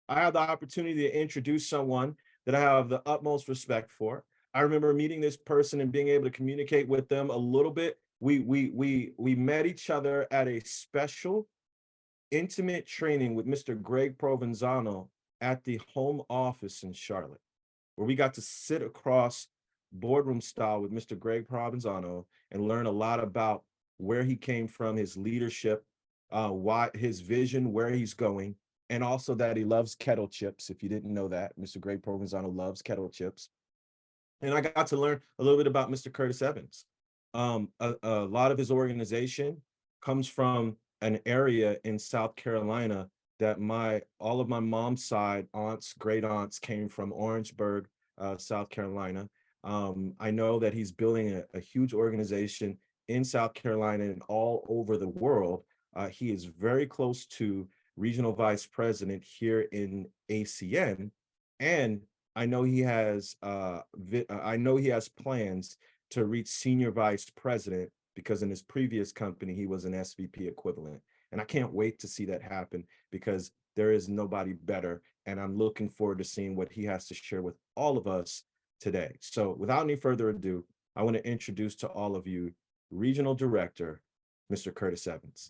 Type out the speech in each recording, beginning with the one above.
I have the opportunity to introduce someone that I have the utmost respect for. I remember meeting this person and being able to communicate with them a little bit. We met each other at a special intimate training with Mr. Greg Provenzano at the home office in Charlotte, where we got to sit across boardroom style with Mr. Greg Provenzano and learn a lot about where he came from, his leadership, why his vision, where he's going, and also that he loves kettle chips. If you didn't know that, Mr. Greg Provenzano loves kettle chips. And I got to learn a little bit about Mr. Curtis Evans. A lot of his organization comes from an area in South Carolina that my all of my mom's side aunts, great aunts came from Orangeburg, South Carolina. I know that he's building a huge organization in South Carolina and all over the world. He is very close to regional vice president here in ACN, and I know he has plans to reach senior vice president because in his previous company he was an SVP equivalent. And I can't wait to see that happen because there is nobody better. And I'm looking forward to seeing what he has to share with all of us today. So without any further ado, I want to introduce to all of you Regional Director, Mr. Curtis Evans.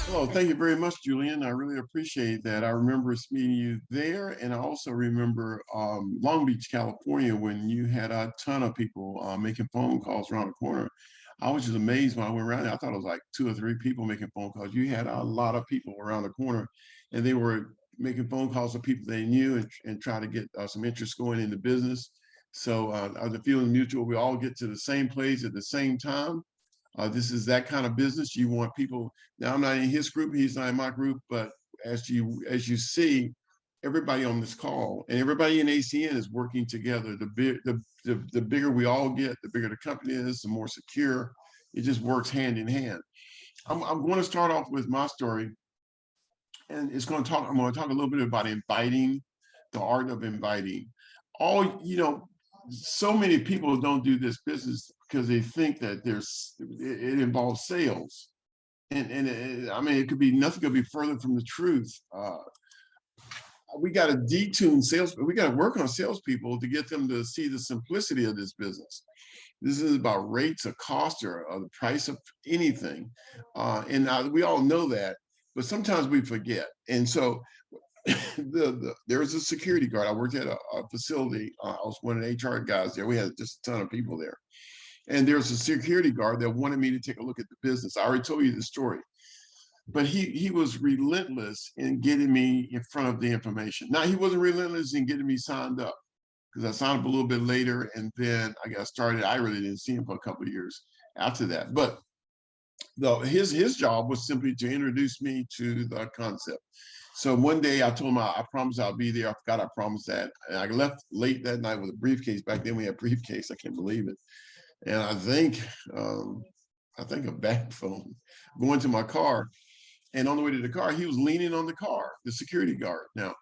Oh, thank you very much, Julian. I really appreciate that. I remember meeting you there, and I also remember Long Beach, California, when you had a ton of people making phone calls around the corner. I was just amazed when I went around there. I thought it was like 2 or 3 people making phone calls. You had a lot of people around the corner, and they were making phone calls to people they knew and try to get some interest going in the business. So the feeling mutual. We all get to the same place at the same time. This is that kind of business. You want people. Now, I'm not in his group. He's not in my group. But as you see, everybody on this call and everybody in ACN is working together. The bigger we all get, the bigger the company is, the more secure. It just works hand in hand. I'm going to start off with my story, and I'm going to talk a little bit about inviting, the art of inviting. All so many people don't do this business because they think that it involves sales, and I mean, nothing could be further from the truth. We got to detune sales. We got to work on salespeople to get them to see the simplicity of this business. This is about rates of cost or the price of anything, and we all know that, but sometimes we forget. And so there was a security guard. I worked at a facility. I was one of the HR guys there. We had just a ton of people there. And there was a security guard that wanted me to take a look at the business. I already told you the story. But he was relentless in getting me in front of the information. Now, he wasn't relentless in getting me signed up because I signed up a little bit later and then I got started. I really didn't see him for a couple of years after that. But his job was simply to introduce me to the concept. So one day I told him I promised I'll be there. I forgot I promised that. And I left late that night with a briefcase. Back then we had briefcase. I can't believe it. And I think a bank phone, going to my car. And on the way to the car, he was leaning on the car, the security guard. Now,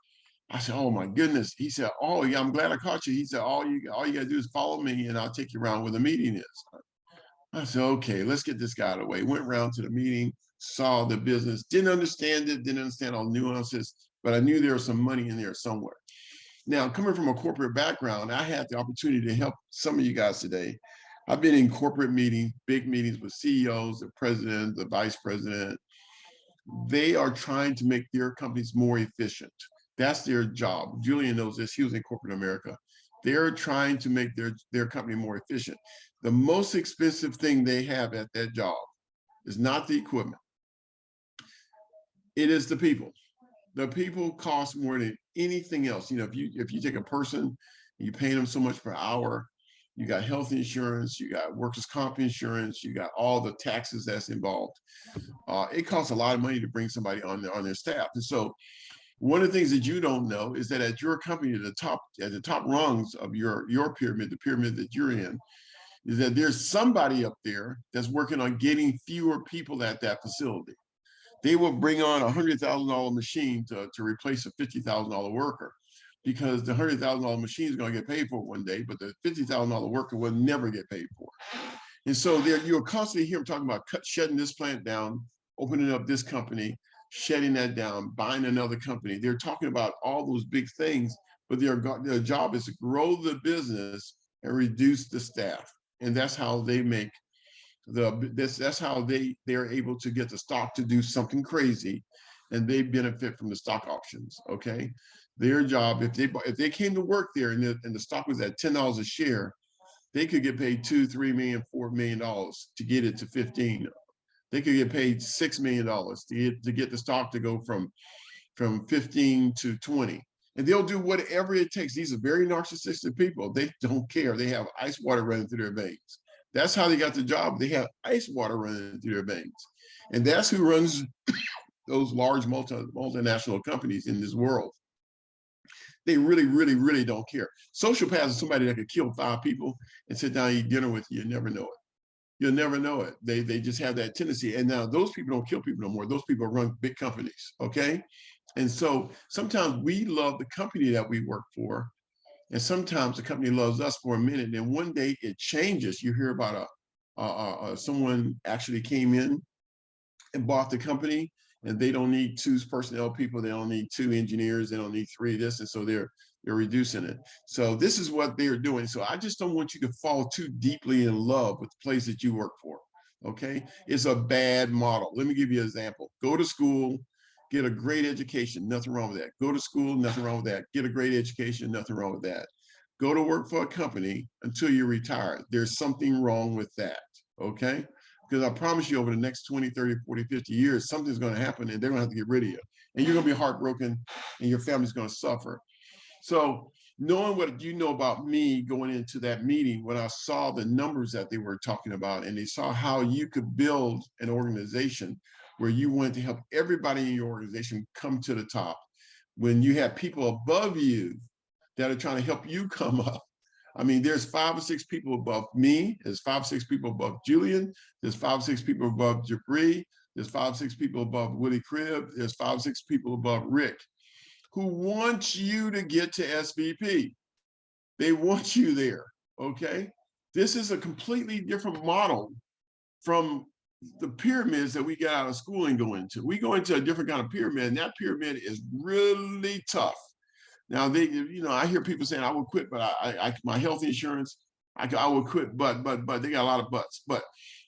I said, "Oh my goodness." He said, "Oh yeah, I'm glad I caught you." He said, all you gotta do is follow me and I'll take you around where the meeting is." I said, "Okay, let's get this guy out of the way." Went around to the meeting, saw the business, didn't understand it, didn't understand all the nuances, but I knew there was some money in there somewhere. Now, coming from a corporate background, I had the opportunity to help some of you guys today. I've been in corporate meetings, big meetings with CEOs, the president, the vice president. They are trying to make their companies more efficient. That's their job. Julian knows this. He was in corporate America. They're trying to make their company more efficient. The most expensive thing they have at that job is not the equipment. It is the people. The people cost more than anything else. If you take a person, you pay them so much per hour, you got health insurance, you got workers' comp insurance, you got all the taxes that's involved. It costs a lot of money to bring somebody on their staff. And so one of the things that you don't know is that at your company, at the top rungs of your pyramid, the pyramid that you're in, is that there's somebody up there that's working on getting fewer people at that facility. They will bring on $100,000 machine to replace a $50,000 worker. because the $100,000 machine is going to get paid for one day, but the $50,000 worker will never get paid for. And so there, you'll constantly hear them talking about shutting this plant down, opening up this company, shutting that down, buying another company. They're talking about all those big things, but their job is to grow the business and reduce the staff. And that's how they make that's how they're able to get the stock to do something crazy, and they benefit from the stock options. Okay, their job, if they came to work there and the stock was at $10 a share, they could get paid $2, $3 million, $4 million to get it to 15. They could get paid $6 million to get the stock to go from 15 to 20. And they'll do whatever it takes. These are very narcissistic people. They don't care. They have ice water running through their veins. That's how they got the job. They have ice water running through their veins. And that's who runs those large multinational companies in this world. They really, really, really don't care. Sociopaths is somebody that could kill 5 people and sit down and eat dinner with you. You never know it. You'll never know it. They just have that tendency. And now those people don't kill people no more. Those people run big companies, okay? And so sometimes we love the company that we work for, and sometimes the company loves us for a minute, and one day it changes. You hear about someone actually came in and bought the company, and they don't need 2 personnel people, they don't need 2 engineers, they don't need 3 of this, and so they're reducing it. So this is what they're doing. So I just don't want you to fall too deeply in love with the place that you work for, okay? It's a bad model. Let me give you an example. Go to school, get a great education, nothing wrong with that. Go to school, nothing wrong with that. Get a great education, nothing wrong with that. Go to work for a company until you retire. There's something wrong with that, okay? Because I promise you over the next 20, 30, 40, 50 years, something's going to happen and they're going to have to get rid of you. And you're going to be heartbroken and your family's going to suffer. So knowing what you know about me going into that meeting, when I saw the numbers that they were talking about, and they saw how you could build an organization where you want to help everybody in your organization come to the top, when you have people above you that are trying to help you come up. I mean, there's 5 or 6 people above me. There's 5 or 6 people above Julian. There's 5 or 6 people above Jabri. There's 5 or 6 people above Willie Cribb. There's 5 or 6 people above Rick, who want you to get to SVP. They want you there, okay? This is a completely different model from the pyramids that we get out of school and go into. We go into a different kind of pyramid, and that pyramid is really tough. Now, I hear people saying, I would quit, but my health insurance, I would quit, but they got a lot of buts. But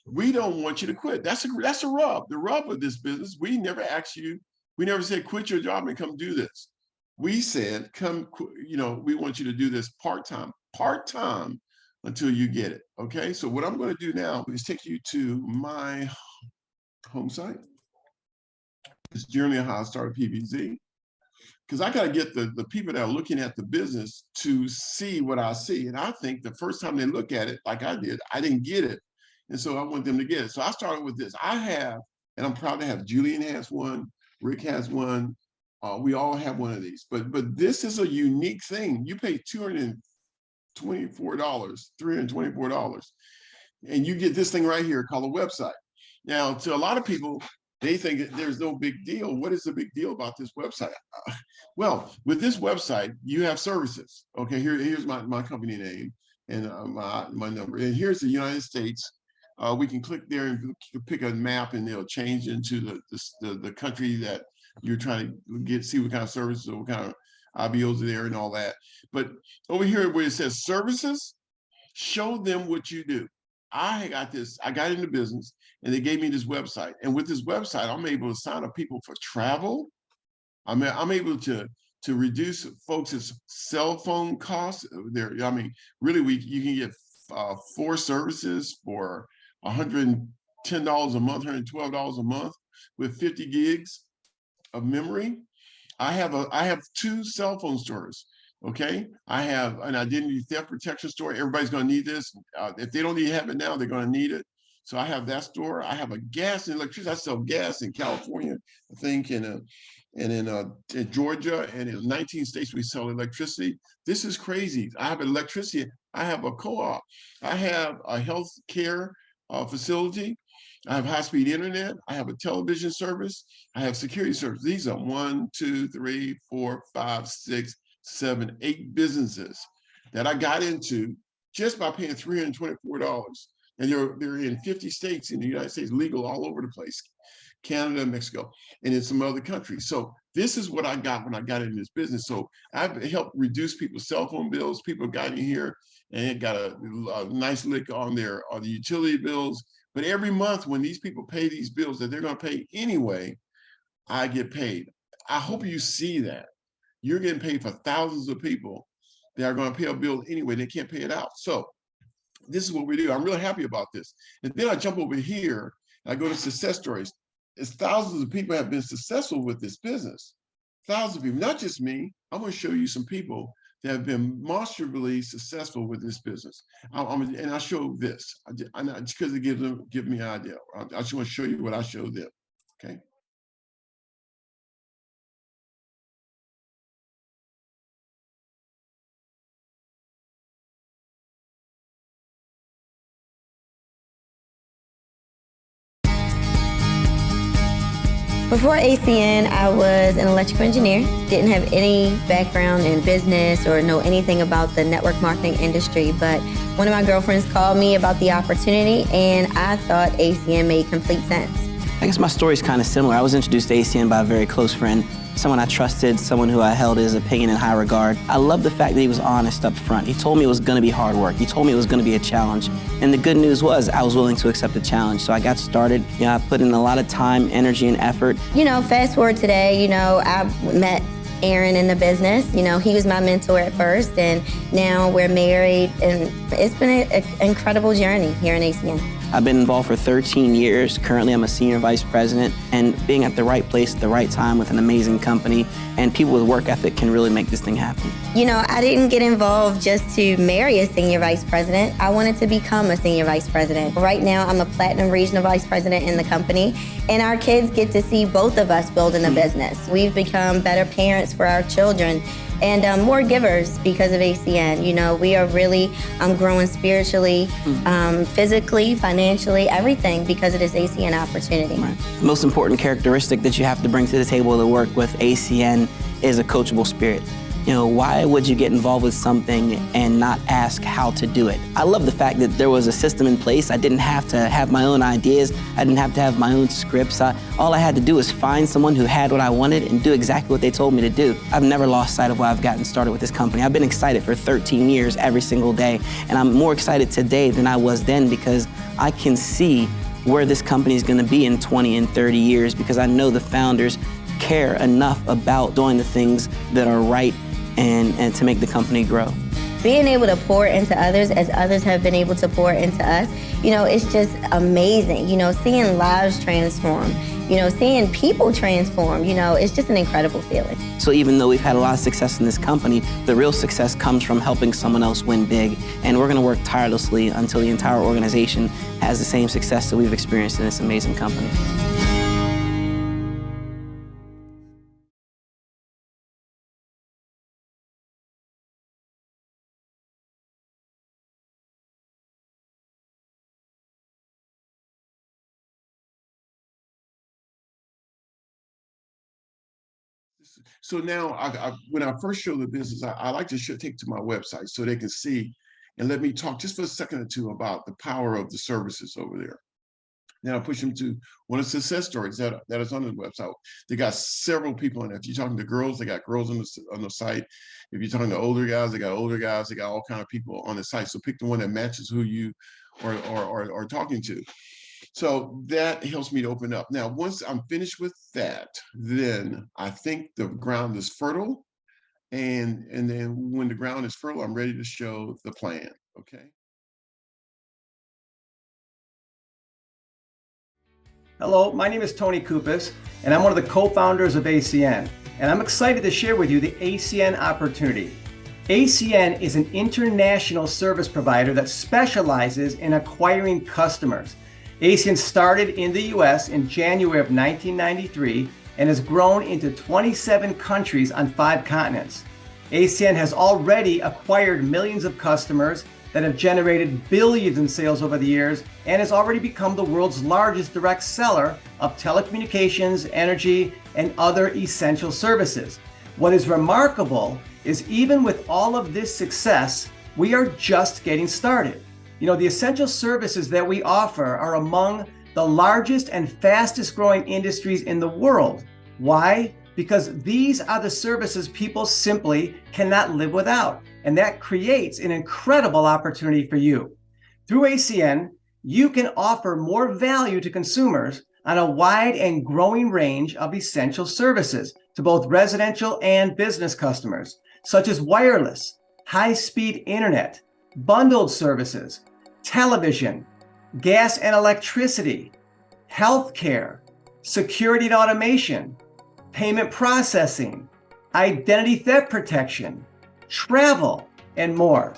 we don't want you to quit. That's a rub. The rub of this business, we never asked you, we never said, quit your job and come do this. We said, we want you to do this part-time until you get it, okay? So what I'm going to do now is take you to my home site. It's Journey How I Started PBZ, because I got to get the people that are looking at the business to see what I see. And I think the first time they look at it, like I did, I didn't get it. And so I want them to get it. So I started with this. I have, and I'm proud to have, Julian has one, Rick has one, we all have one of these, but this is a unique thing. You pay $224, $324, and you get this thing right here called a website. Now, to a lot of people, they think that there's no big deal. What is the big deal about this website? Well, with this website, you have services. Okay, here's my company name and my number. And here's the United States. We can click there and pick a map, and they'll change into the country that you're trying to see what kind of services or what kind of IBOs are there and all that. But over here where it says services, show them what you do. I got into business, and they gave me this website. And with this website, I'm able to sign up people for travel. I'm able to reduce folks' cell phone costs. Really, you can get 4 services for $110 a month, $112 a month with 50 gigs of memory. I have 2 cell phone stores. Okay, I have an identity theft protection store. Everybody's going to need this. If they don't have it now, they're going to need it. So I have that store. I have a gas and electricity. I sell gas in California, I think, and in Georgia, and in 19 states we sell electricity. This is crazy. I have electricity. I have a co-op. I have a health care facility. I have high-speed internet. I have a television service. I have security service. These are 1, 2, 3, 4, 5, 6, 7, 8 businesses that I got into just by paying $324. And they're in 50 states in the United States, legal all over the place, Canada, Mexico, and in some other countries. So this is what I got when I got in this business. So I've helped reduce people's cell phone bills. People got in here and it got a nice lick on the utility bills. But every month when these people pay these bills that they're going to pay anyway, I get paid. I hope you see that. You're getting paid for thousands of people that are going to pay a bill anyway. They can't pay it out. So this is what we do. I'm really happy about this. And then I jump over here. I go to success stories. It's thousands of people have been successful with this business. Thousands of people, not just me. I'm going to show you some people that have been demonstrably successful with this business. And I'll show this just because it gives me an idea. I just want to show you what I showed them. Okay. Before ACN, I was an electrical engineer, didn't have any background in business or know anything about the network marketing industry, but one of my girlfriends called me about the opportunity and I thought ACN made complete sense. I guess my story is kind of similar. I was introduced to ACN by a very close friend, someone I trusted, someone who I held his opinion in high regard. I love the fact that he was honest up front. He told me it was going to be hard work. He told me it was going to be a challenge. And the good news was I was willing to accept the challenge. So I got started. I put in a lot of time, energy, and effort. Fast forward today, I met Aaron in the business. He was my mentor at first, and now we're married, and it's been an incredible journey here in ACN. I've been involved for 13 years. Currently, I'm a senior vice president, and being at the right place at the right time with an amazing company and people with work ethic can really make this thing happen. I didn't get involved just to marry a senior vice president. I wanted to become a senior vice president. Right now, I'm a platinum regional vice president in the company, and our kids get to see both of us building a business. We've become better parents for our children and more givers because of ACN. We are really growing spiritually, physically, financially, everything because of this ACN opportunity. Right. The most important characteristic that you have to bring to the table to work with ACN is a coachable spirit. Why would you get involved with something and not ask how to do it? I love the fact that there was a system in place. I didn't have to have my own ideas. I didn't have to have my own scripts. All I had to do was find someone who had what I wanted and do exactly what they told me to do. I've never lost sight of why I've gotten started with this company. I've been excited for 13 years every single day, and I'm more excited today than I was then because I can see where this company is going to be in 20 and 30 years because I know the founders care enough about doing the things that are right and to make the company grow. Being able to pour into others as others have been able to pour into us, it's just amazing. Seeing lives transform, seeing people transform, it's just an incredible feeling. So even though we've had a lot of success in this company, the real success comes from helping someone else win big. And we're gonna work tirelessly until the entire organization has the same success that we've experienced in this amazing company. So now, when I first show the business, I like to take to my website so they can see and let me talk just for a second or two about the power of the services over there. Then I push them to one of the success stories that is on the website. They got several people in it. If you're talking to girls, they got girls on the site. If you're talking to older guys, they got older guys. They got all kind of people on the site. So pick the one that matches who you are talking to. So that helps me to open up. Now, once I'm finished with that, then I think the ground is fertile. And then when the ground is fertile, I'm ready to show the plan, okay? Hello, my name is Tony Kupas, and I'm one of the co-founders of ACN. And I'm excited to share with you the ACN opportunity. ACN is an international service provider that specializes in acquiring customers. ACN started in the US in January of 1993 and has grown into 27 countries on 5 continents. ACN has already acquired millions of customers that have generated billions in sales over the years and has already become the world's largest direct seller of telecommunications, energy, and other essential services. What is remarkable is even with all of this success, we are just getting started. The essential services that we offer are among the largest and fastest growing industries in the world. Why? Because these are the services people simply cannot live without. And that creates an incredible opportunity for you. Through ACN, you can offer more value to consumers on a wide and growing range of essential services to both residential and business customers, such as wireless, high-speed internet, bundled services, television, gas and electricity, healthcare, security and automation, payment processing, identity theft protection, travel, and more.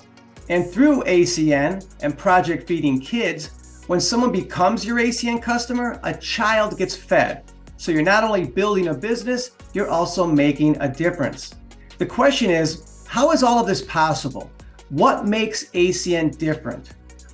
And through ACN and Project Feeding Kids, when someone becomes your ACN customer, a child gets fed. So you're not only building a business, you're also making a difference. The question is, how is all of this possible? What makes ACN different?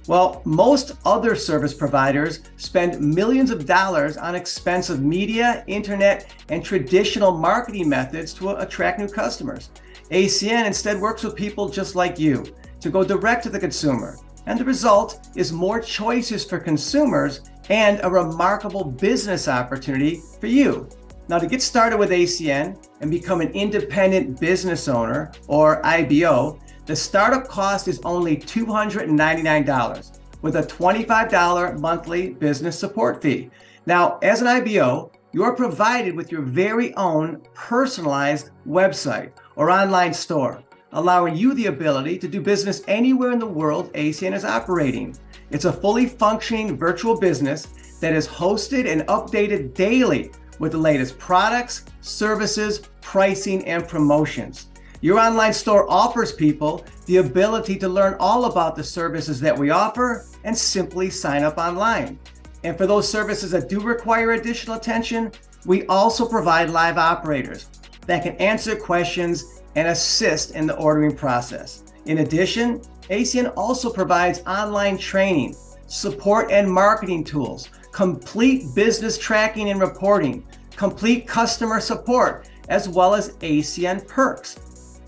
Well, most other service providers spend millions of dollars on expensive media, internet, and traditional marketing methods to attract new customers. ACN instead works with people just like you to go direct to the consumer. And the result is more choices for consumers and a remarkable business opportunity for you. Now, to get started with ACN and become an independent business owner, or IBO, the startup cost is only $299 with a $25 monthly business support fee. Now, as an IBO, you're provided with your very own personalized website or online store, allowing you the ability to do business anywhere in the world ACN is operating. It's a fully functioning virtual business that is hosted and updated daily with the latest products, services, pricing, and promotions. Your online store offers people the ability to learn all about the services that we offer and simply sign up online. And for those services that do require additional attention, we also provide live operators that can answer questions and assist in the ordering process. In addition, ACN also provides online training, support and marketing tools, complete business tracking and reporting, complete customer support, as well as ACN Perks.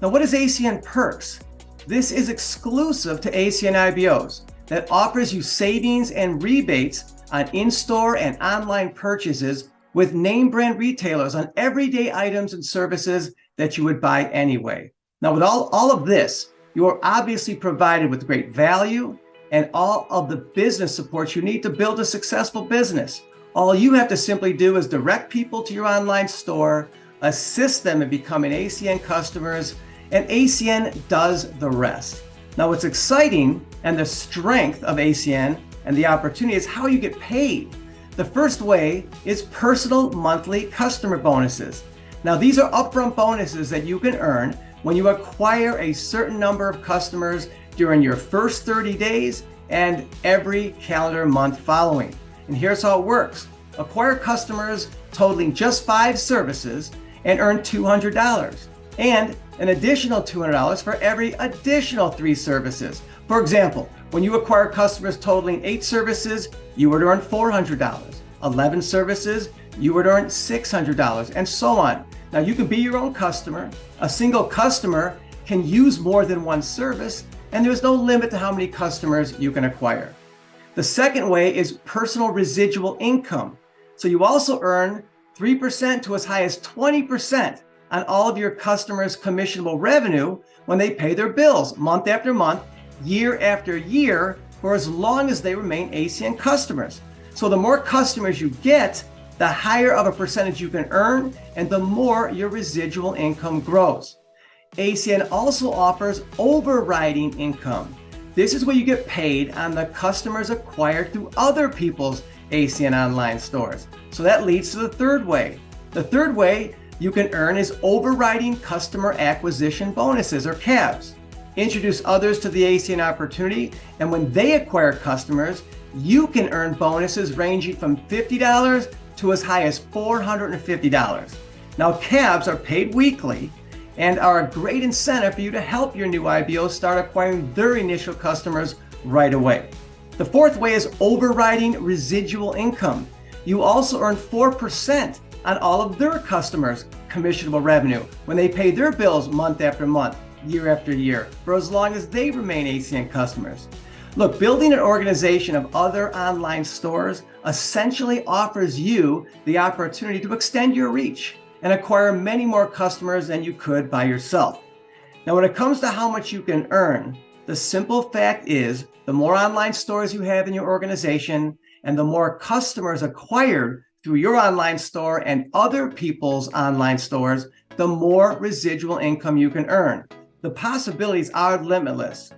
Now, what is ACN Perks? This is exclusive to ACN IBOs that offers you savings and rebates on in-store and online purchases with name brand retailers on everyday items and services that you would buy anyway. Now, with all of this, you are obviously provided with great value and all of the business support you need to build a successful business. All you have to simply do is direct people to your online store, assist them in becoming ACN customers, and ACN does the rest. Now, what's exciting and the strength of ACN and the opportunity is how you get paid. The first way is personal monthly customer bonuses. Now, these are upfront bonuses that you can earn when you acquire a certain number of customers during your first 30 days and every calendar month following. And here's how it works. Acquire customers totaling just 5 services and earn $200, and an additional $200 for every additional 3 services. For example, when you acquire customers totaling 8 services, you would earn $400. 11 services, you would earn $600, and so on. Now, you can be your own customer. A single customer can use more than one service, and there's no limit to how many customers you can acquire. The second way is personal residual income. So you also earn 3% to as high as 20% on all of your customers' commissionable revenue when they pay their bills month after month, year after year, for as long as they remain ACN customers. So the more customers you get, the higher of a percentage you can earn, and the more your residual income grows. ACN also offers overriding income. This is where you get paid on the customers acquired through other people's ACN online stores. So that leads to the third way. The third way you can earn is overriding customer acquisition bonuses, or CABs. Introduce others to the ACN opportunity, and when they acquire customers, you can earn bonuses ranging from $50 to as high as $450. Now, CABs are paid weekly and are a great incentive for you to help your new IBO start acquiring their initial customers right away. The fourth way is overriding residual income. You also earn 4% on all of their customers' commissionable revenue when they pay their bills month after month, year after year for as long as they remain ACN customers. Look, building an organization of other online stores essentially offers you the opportunity to extend your reach and acquire many more customers than you could by yourself. Now, when it comes to how much you can earn, the simple fact is the more online stores you have in your organization and the more customers acquired through your online store and other people's online stores, the more residual income you can earn. The possibilities are limitless.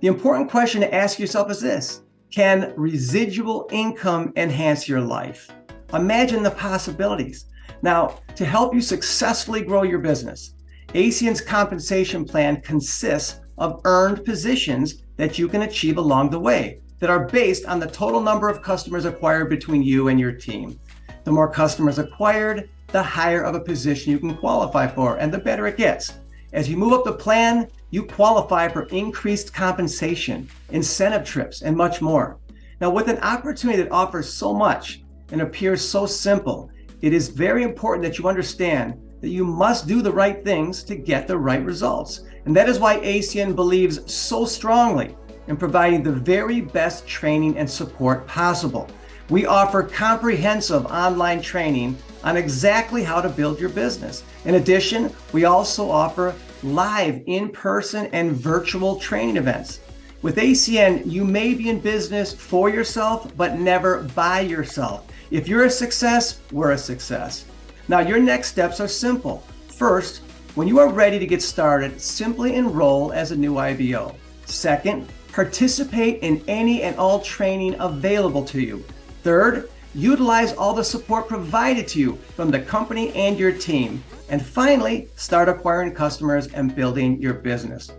The important question to ask yourself is this: can residual income enhance your life? Imagine the possibilities. Now, to help you successfully grow your business, ACN's compensation plan consists of earned positions that you can achieve along the way that are based on the total number of customers acquired between you and your team. The more customers acquired, the higher of a position you can qualify for, and the better it gets. As you move up the plan, you qualify for increased compensation, incentive trips, and much more. Now, with an opportunity that offers so much and appears so simple, it is very important that you understand that you must do the right things to get the right results. And that is why ACN believes so strongly in providing the very best training and support possible. We offer comprehensive online training on exactly how to build your business. In addition, we also offer live in-person and virtual training events. With ACN, you may be in business for yourself, but never by yourself. If you're a success, we're a success. Now, your next steps are simple. First, when you are ready to get started, simply enroll as a new IBO. Second, participate in any and all training available to you. Third, utilize all the support provided to you from the company and your team. And finally, start acquiring customers and building your business.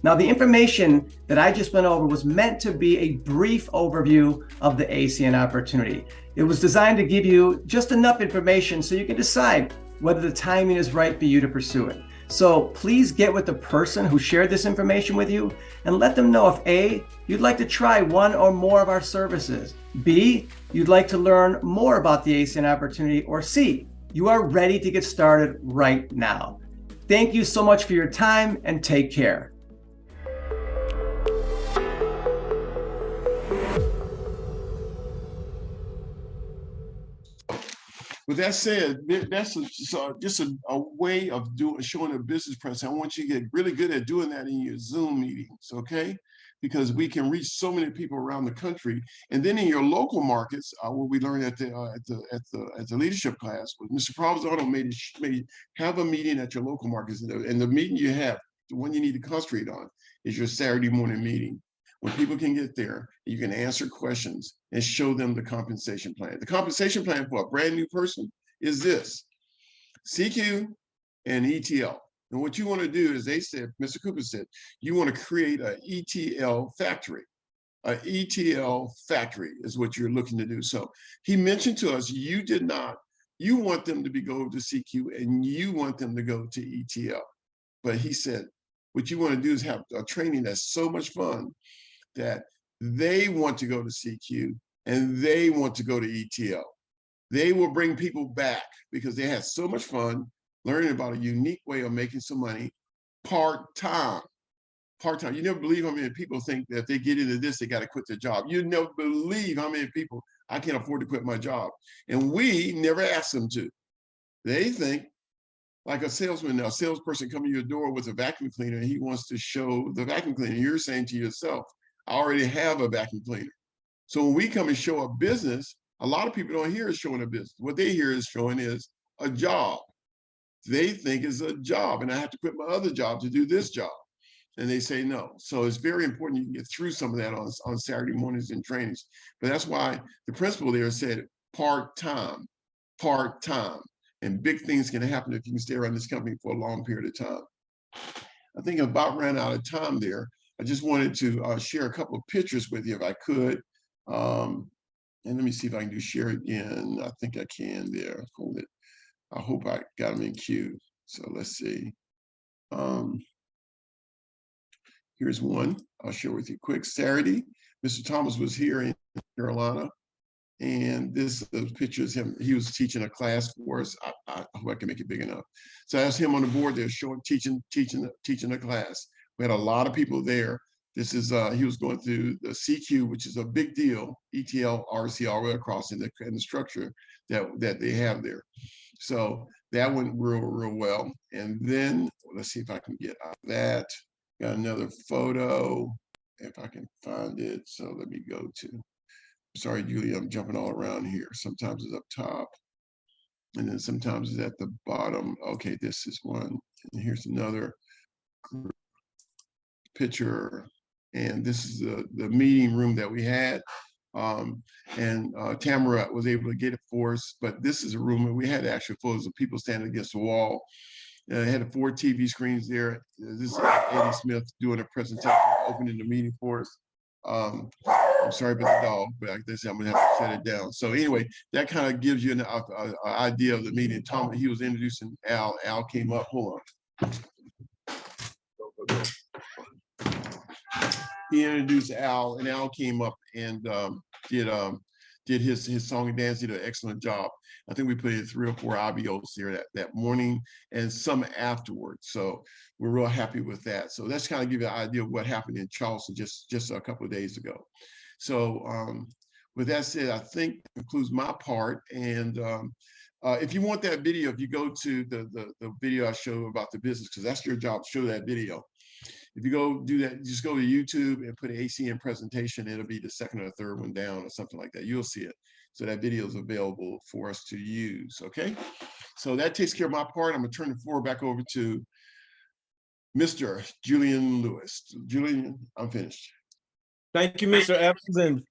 Now, the information that I just went over was meant to be a brief overview of the ACN opportunity. It was designed to give you just enough information so you can decide whether the timing is right for you to pursue it. So please get with the person who shared this information with you and let them know if A, you'd like to try one or more of our services, B, you'd like to learn more about the ACN opportunity, or C, you are ready to get started right now. Thank you so much for your time and take care. With that said, that's just a way of showing a business presence. I want you to get really good at doing that in your Zoom meetings, okay? Because we can reach so many people around the country. And then in your local markets, what we learned at the leadership class, with Mr. Provenzano made have a meeting at your local markets, and the meeting you have, the one you need to concentrate on, is your Saturday morning meeting, when people can get there, you can answer questions and show them the compensation plan. The compensation plan for a brand new person is this: CQ and ETL. And what you want to do is, they said, Mr. Cooper said, you want to create an ETL factory. An ETL factory is what you're looking to do. So he mentioned to us, you want them to go to CQ and you want them to go to ETL. But he said, what you want to do is have a training that's so much fun that they want to go to CQ and they want to go to ETL. They will bring people back because they had so much fun learning about a unique way of making some money part-time. Part-time. You never believe how many people think that if they get into this, they got to quit their job. You never believe how many people, I can't afford to quit my job. And we never ask them to. They think, like a salesman, a salesperson coming to your door with a vacuum cleaner and he wants to show the vacuum cleaner. You're saying to yourself, I already have a vacuum cleaner. So when we come and show a business, a lot of people don't hear us showing a business. What they hear is showing is a job. They think it's a job and I have to quit my other job to do this job. And they say no. So it's very important you can get through some of that on Saturday mornings and trainings. But that's why the principal there said part-time, part-time. And big things can happen if you can stay around this company for a long period of time. I think I about ran out of time there. I just wanted to share a couple of pictures with you if I could. And let me see if I can do share again. I think I can there. Hold it. I hope I got them in queue. So let's see. Here's one I'll share with you quick. Saturday, Mr. Thomas was here in Carolina. And this picture is him. He was teaching a class for us. I hope I can make it big enough. So that's him on the board there, showing, teaching a class. We had a lot of people there. This is he was going through the CQ, which is a big deal. ETL, RC, all the way across in the structure that they have there. So that went real well. And then let's see if I can get out of that. Got another photo if I can find it. So let me go to. Sorry, Julie, I'm jumping all around here. Sometimes it's up top, and then sometimes it's at the bottom. Okay, this is one. And here's another picture. And this is the meeting room that we had. Tamara was able to get it for us, but this is a room where we had actual photos of people standing against the wall. It had 4 TV screens there. This is Eddie Smith doing a presentation, opening the meeting for us. I'm sorry about the dog, but like I said, I'm gonna have to shut it down. So anyway, that kind of gives you an idea of the meeting. Tom, he was introducing Al. Al came up. Hold on. He introduced Al, and Al came up and did his song and dance. Did an excellent job. I think we played 3 or 4 ABIOs there that morning, and some afterwards. So we're real happy with that. So that's kind of give you an idea of what happened in Charleston just a couple of days ago. So with that said, I think that concludes my part. And if you want that video, if you go to the video I show about the business, because that's your job, show that video. If you go do that, just go to YouTube and put an ACN presentation. It'll be the 2nd or 3rd one down or something like that. You'll see it. So that video is available for us to use. Okay. So that takes care of my part. I'm gonna turn the floor back over to Mr. Julian Lewis. Julian, I'm finished. Thank you, Mr. Evans. And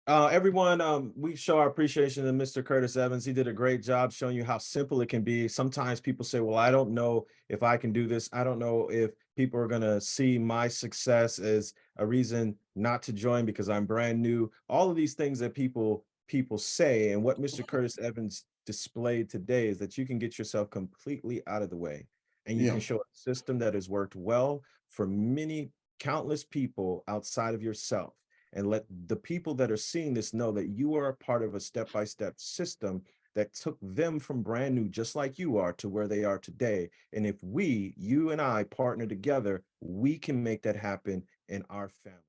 everyone, we show our appreciation to Mr. Curtis Evans. He did a great job showing you how simple it can be. Sometimes people say, well, I don't know if I can do this. I don't know if people are going to see my success as a reason not to join because I'm brand new. All of these things that people say, and what Mr. Curtis Evans displayed today is that you can get yourself completely out of the way, and you can show a system that has worked well for countless people outside of yourself, and let the people that are seeing this know that you are a part of a step-by-step system that took them from brand new, just like you are, to where they are today. And if you and I partner together, we can make that happen in our family.